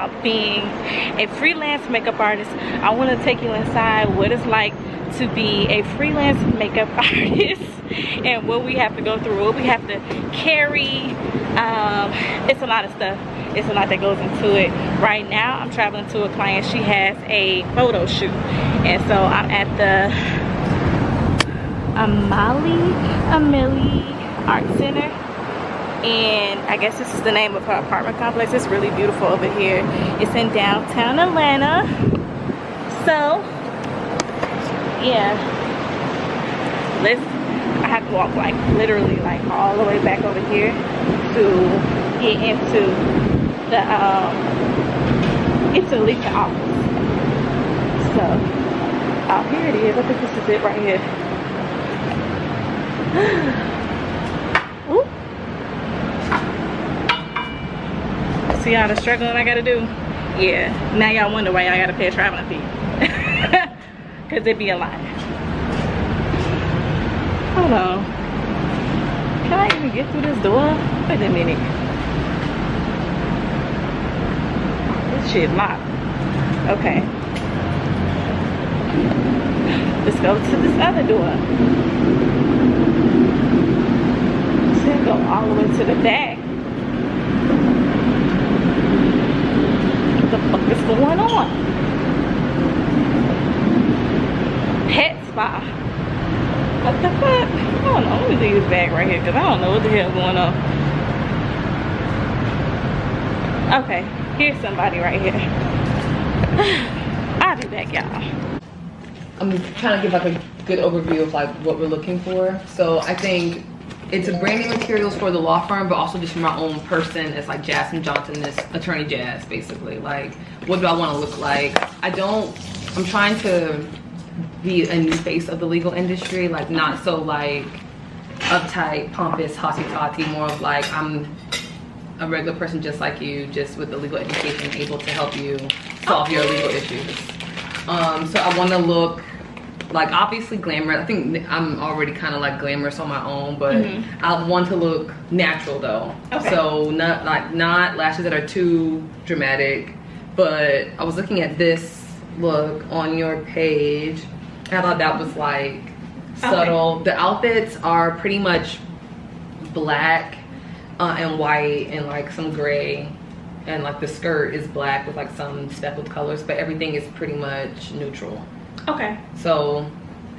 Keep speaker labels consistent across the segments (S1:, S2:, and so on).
S1: about being a freelance makeup artist. I want to take you inside what it's like to be a freelance makeup artist and what we have to go through, what we have to carry. It's a lot of stuff. It's a lot that goes into it. Right now I'm traveling to a client. She has a photo shoot, and so I'm at the Amelie Art Center, and I guess this is the name of her apartment complex. It's really beautiful over here. It's in downtown Atlanta. So yeah, I have to walk like literally like all the way back over here to get into the leasing office. So here it is. I think this is it right here. Ooh. See all the struggling I gotta do? Yeah, now y'all wonder why y'all gotta pay a traveling fee. Cause it be a lot. Hold on. Can I even get through this door? Wait a minute. This shit locked. Okay. Let's go to this other door. Then go all the way to the back. What the fuck is going on? Pet spa. What the fuck? Hold on, let me leave this bag right here because I don't know what the hell going on. Okay, here's somebody right here. I'll be back, y'all.
S2: I'm trying to give like a good overview of like what we're looking for. So I think it's a branding materials for the law firm, but also just for my own person as like Jasmine Johnson, this attorney Jazz, basically. Like, what do I want to look like? I'm trying to be a new face of the legal industry, like not so like uptight, pompous, hotty-totty, more of like I'm a regular person just like you, just with the legal education, able to help you solve your legal issues. So I want to look like obviously glamorous. I think I'm already kind of like glamorous on my own, but I want to look natural though. Okay. So not lashes that are too dramatic, but I was looking at this look on your page. I thought that was like subtle. Okay. The outfits are pretty much black and white and like some gray, and like the skirt is black with like some speckled colors, but everything is pretty much neutral. Okay. So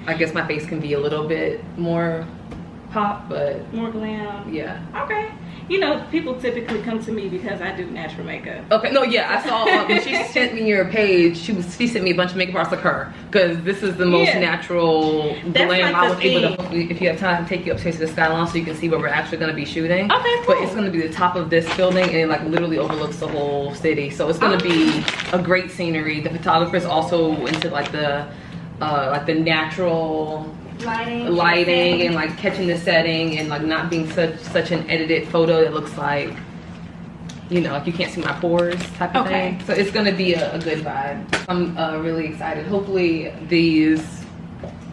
S2: I guess my face can be a little bit more pop, but
S1: more glam.
S2: Yeah.
S1: Okay. You know, people typically come to me because I do natural makeup.
S2: Okay, no, yeah, I saw when she sent me your page, she sent me a bunch of makeup artists like her, because this is the most natural glam. Like I was able to, if you have time, take you upstairs to the skyline so you can see where we're actually going to be shooting. Okay, cool. But it's going to be the top of this building, and it like literally overlooks the whole city, so it's going to be a great scenery. The photographer's also into like the natural lighting and like catching the setting and like not being such an edited photo that looks like, you know, like you can't see my pores type of thing. So it's gonna be a good vibe. I'm really excited. Hopefully these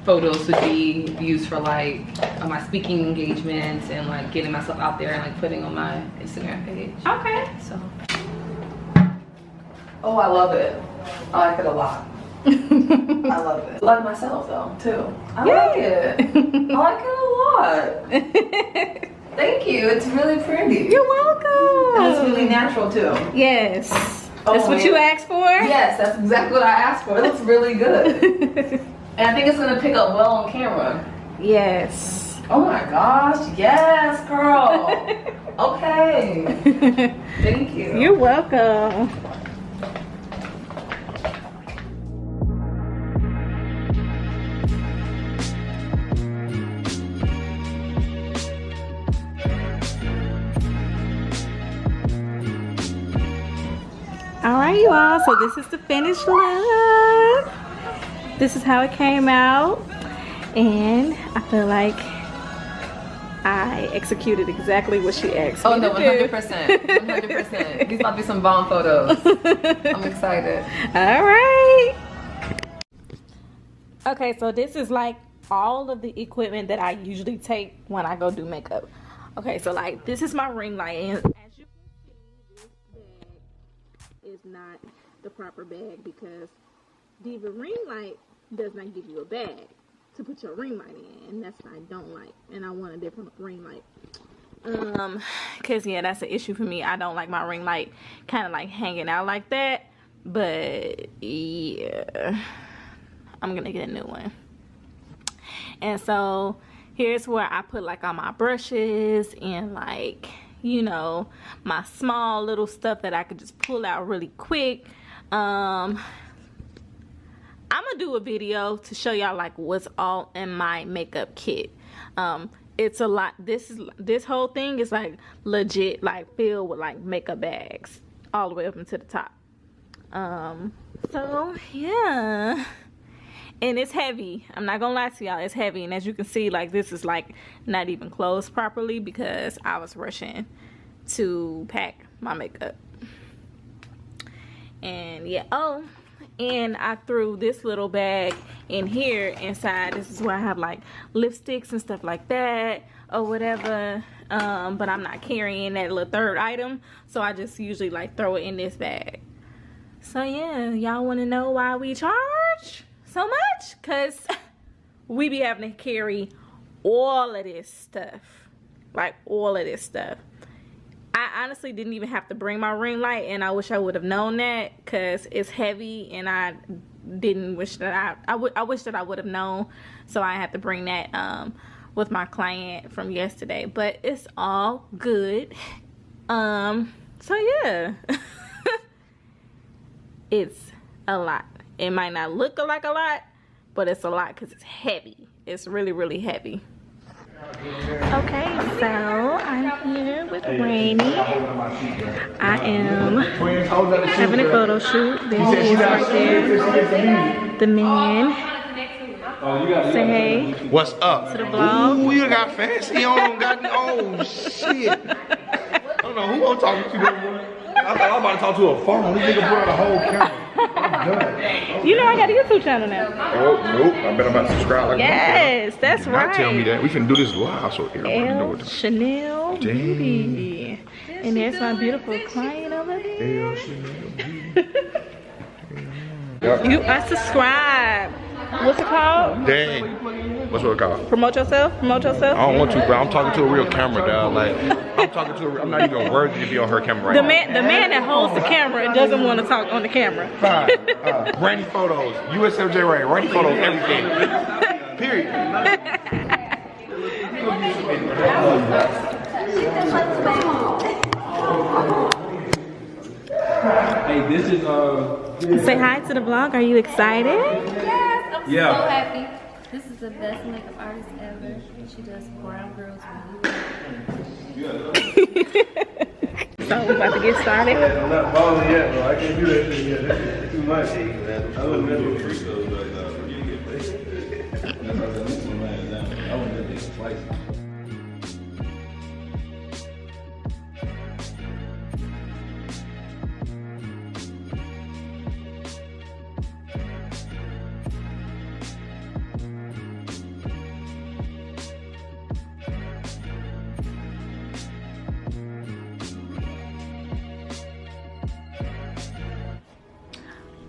S2: photos would be used for like my speaking engagements and like getting myself out there and like putting on my Instagram page. Okay. So. Oh, I love it. I like it a lot. I love it. I like myself though too. I like it. I like it a lot. Thank you. It's really pretty.
S1: You're welcome.
S2: And it's really natural too.
S1: Yes. That's what you asked for?
S2: Yes, that's exactly what I asked for. It looks really good. And I think it's gonna pick up well on camera.
S1: Yes.
S2: Oh my gosh, yes, girl. Okay. Thank you.
S1: You're welcome. All right, you all, so this is the finished look. This is how it came out, and I feel like I executed exactly what she asked me to do.
S2: 100%, 100%. These might be some bomb photos. I'm excited.
S1: All right. Okay, so this is like all of the equipment that I usually take when I go do makeup. Okay, so like this is my ring light, and as you can see, this bag is not the proper bag, because Diva ring light does not give you a bag to put your ring light in, and that's what I don't like, and I want a different ring light. Cause yeah, that's an issue for me. I don't like my ring light kind of like hanging out like that. But yeah, I'm gonna get a new one. And so here's where I put like all my brushes and like, you know, my small little stuff that I could just pull out really quick. I'm gonna do a video to show y'all like what's all in my makeup kit. It's a lot. This whole thing is like legit like filled with like makeup bags all the way up into the top. So yeah, and it's heavy. I'm not gonna lie to y'all, it's heavy. And as you can see, like this is like not even closed properly because I was rushing to pack my makeup. And yeah, oh, and I threw this little bag in here inside. This is where I have like lipsticks and stuff like that or whatever. But I'm not carrying that little third item, so I just usually like throw it in this bag. So yeah, y'all want to know why we charge so much? Cause we be having to carry all of this stuff, like all of this stuff. I honestly didn't even have to bring my ring light, and I wish I would have known that, cause it's heavy, and I didn't wish that I wish that I would have known, so I had to bring that with my client from yesterday. But it's all good. So yeah. It's a lot. It might not look like a lot, but it's a lot because it's heavy. It's really, really heavy. Okay, so I'm here with Rainy. I am having a photo shoot. There he is right there. The man. Say hey.
S3: What's up?
S1: To the vlog.
S3: Ooh, you got fancy on. Oh, shit. I don't know who I'm talking to. I thought I was about to talk to a phone. This nigga put on a whole camera. I'm done.
S1: You know I got a YouTube channel now.
S3: Oh, nope. I bet I'm about to subscribe. Like
S1: yes, that's right.
S3: Tell me that. We finna do this live, so everybody know what to do.
S1: Chanel Beauty. And there's my beautiful client over there. You are subscribed. What's it called?
S3: Dang. What's it called?
S1: Promote yourself? Promote yourself?
S3: I don't want to, bro. I'm talking to a real camera, dog. Like, I'm not even worthy to be on her camera right now.
S1: The man that holds the camera doesn't want to talk on the camera.
S3: Fine. Rainy photos. USMJ Rain. Rainy photos, everything. Period.
S4: Hey, this is
S1: Say hi to the vlog. Are you excited?
S5: Yes, I'm so happy. This is the best makeup artist ever. She does brown girls with you.
S1: So we're about to get started.
S4: I'm not balling yet, bro. I can't do that shit yet. That's too much. I wouldn't never freak those right now. You get paid. I wouldn't never do twice.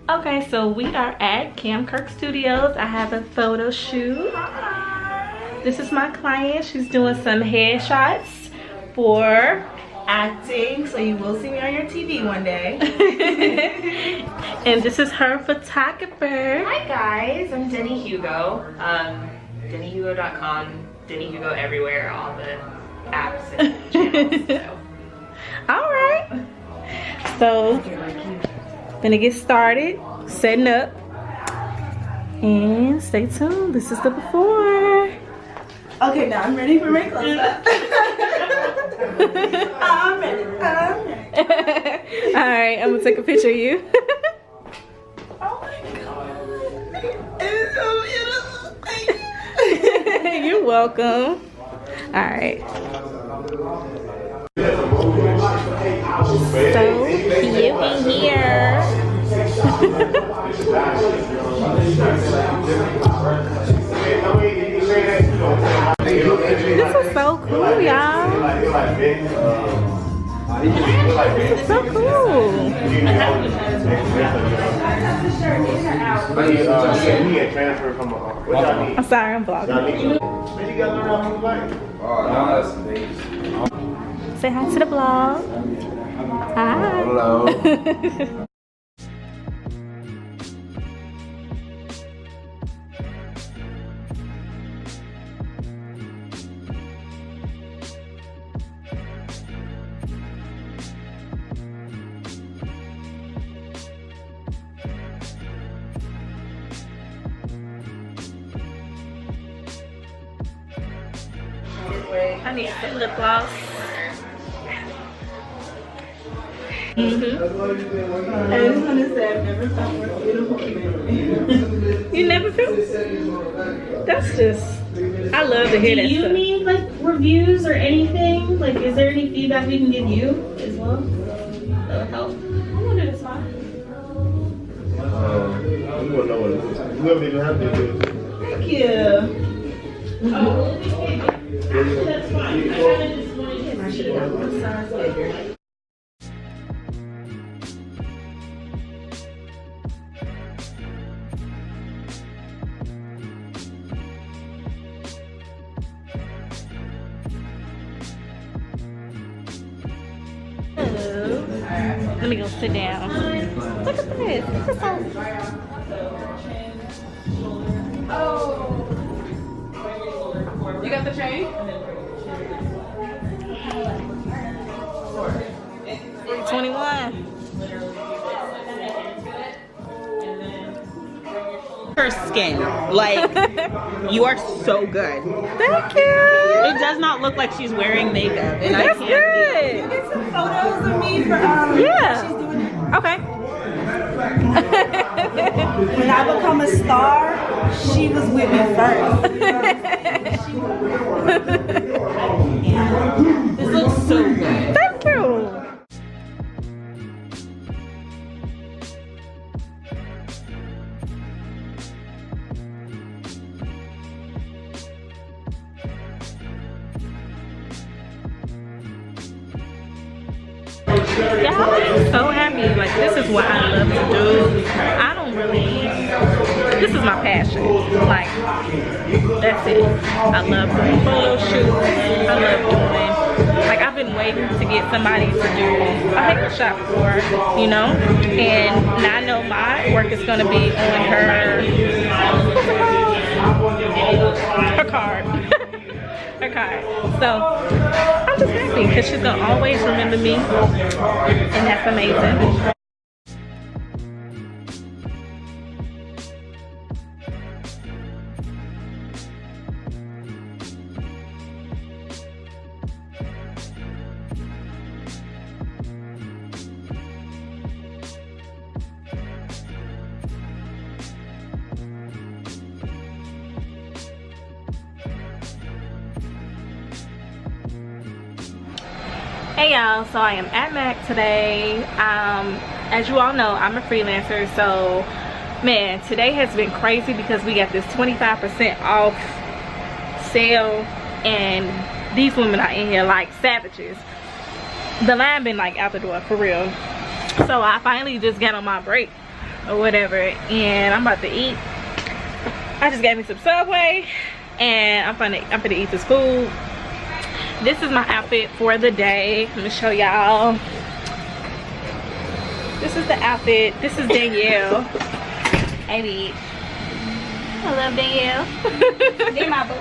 S1: Okay, so we are at Cam Kirk Studios. I have a photo shoot. This is my client. She's doing some headshots for acting, so you will see me on your TV one day. And this is her photographer.
S6: Hi guys, I'm Denny Hugo. DennyHugo.com, Denny Hugo everywhere, all the apps and channels. So.
S1: All right. So, gonna get started, setting up, and stay tuned. This is the before.
S7: Okay, now I'm ready for my close-up. I'm ready.
S1: All right, I'm gonna take a picture of you.
S7: Oh my god. It's so beautiful. Thank you.
S1: You're welcome. All right. So cute in here. This is so cool, y'all. So cool.
S4: He had transferred from what y'all need?
S1: I'm sorry, I'm vlogging.
S4: Y'all need you. Man, you gotta learn how to bike.
S3: Oh, no, that's amazing.
S1: Say hi to the vlog. Hi.
S3: Hello.
S1: I need some lip gloss.
S7: I just want to say I've never felt more beautiful in my life.
S1: You never feel? That's just, I love to hear that
S8: Do you
S1: stuff.
S8: need like reviews or anything? Like, is there any feedback we can give you as well? That would help. I'm gonna do this one.
S4: You wouldn't know what it is. You wouldn't even have to do it.
S7: Thank you.
S8: That's fine. I kind of just wanted to see what sounds bigger.
S1: Let me go sit down. Look at this. This is so...
S2: You got the chain?
S1: 21.
S9: Her skin, like, you are so good.
S1: Thank you.
S9: It does not look like she's wearing makeup, and
S1: That's
S9: I can't
S1: good.
S7: Get some photos of me for
S1: Yeah.
S7: she's doing it.
S1: Okay.
S7: When I become a star, she was with me first.
S9: This looks so good.
S1: Thank you. Yeah, I'm so happy. Like, this is what I love to do. I don't really, this is my passion. Like, that's it. I love doing photo shoots. I love doing, like, I've been waiting to get somebody to do a hair shop for, you know? And now I know my work is gonna be on her card. Her card. So I'm just happy because she's gonna always remember me, and that's amazing. Hey y'all, so I am at MAC today. As you all know, I'm a freelancer, so man, today has been crazy because we got this 25% off sale, and these women are in here like savages. The line been like out the door for real. So I finally just got on my break or whatever, and I'm about to eat. I just got me some Subway, and I'm finna eat this food. This is my outfit for the day. Let me show y'all. This is the outfit. This is Danielle. Hey, I love Danielle. They're my boo.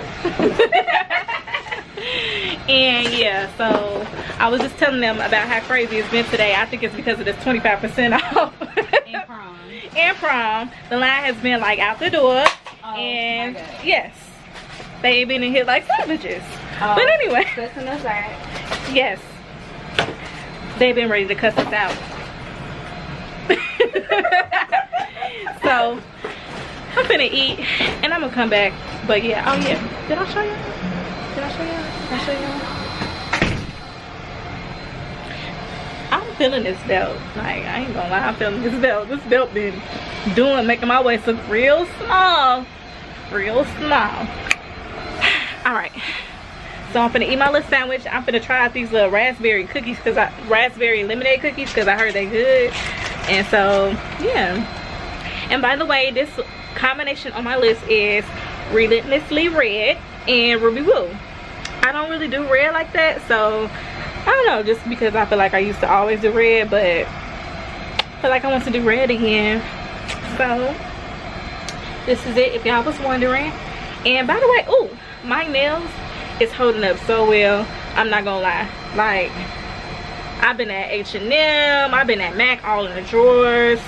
S1: And yeah, so I was just telling them about how crazy it's been today. I think it's because of this 25% off.
S9: And prom.
S1: And prom. The line has been like out the door. And yes, they've been in here like savages. But anyway,
S5: Cussing us out.
S1: yes, they've been ready to cuss us out. So I'm finna eat and I'm gonna come back. But yeah, oh yeah, did I show y'all? I'm feeling this belt. Like, I ain't gonna lie, I'm feeling this belt. This belt been making my waist look real small. Real small. All right. So I'm finna eat my little sandwich. I'm finna try out these little raspberry cookies, raspberry lemonade cookies, because I heard they good. And so, yeah. And by the way, this combination on my list is Relentlessly Red and Ruby Woo. I don't really do red like that, so I don't know, just because I feel like I used to always do red, but I feel like I want to do red again. So this is it, if y'all was wondering. And by the way, ooh, my nails is holding up so well. I'm not gonna lie. Like, I've been at H&M, I've been at MAC, all in the drawers,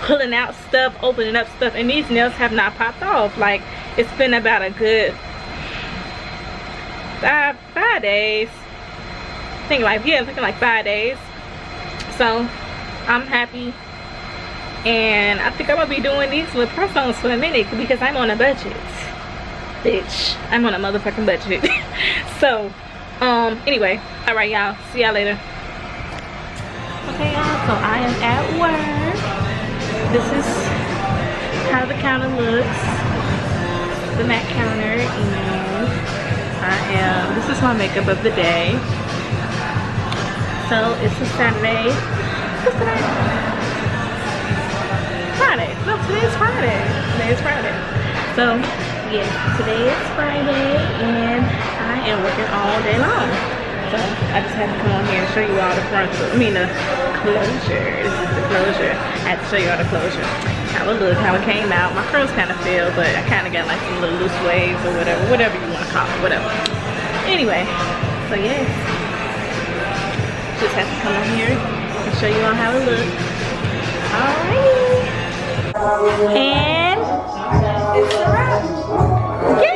S1: pulling out stuff, opening up stuff, and these nails have not popped off. Like, it's been about a good five days. I think like, yeah, it's looking like 5 days. So I'm happy, and I think I'm gonna be doing these with press-ons for a minute because I'm on a budget, bitch. I'm on a motherfucking budget. So anyway, all right, y'all, see y'all later. Okay, y'all, so I am at work. This is how the counter looks, the MAC counter, and this is my makeup of the day. So it's a Saturday. What's today? Friday. No, today is Friday. Today is Friday. So yes, today is Friday, and I am working all day long. So I just had to come on here and show you all the front, the closure. This is the closure. I had to show you all the closure. How it looked, how it came out. My curls kind of fell, but I kind of got like some little loose waves or whatever you want to call it, whatever. Anyway, so yes, just have to come on here and show you all how it looks. Alright, and it's a wrap. Yeah.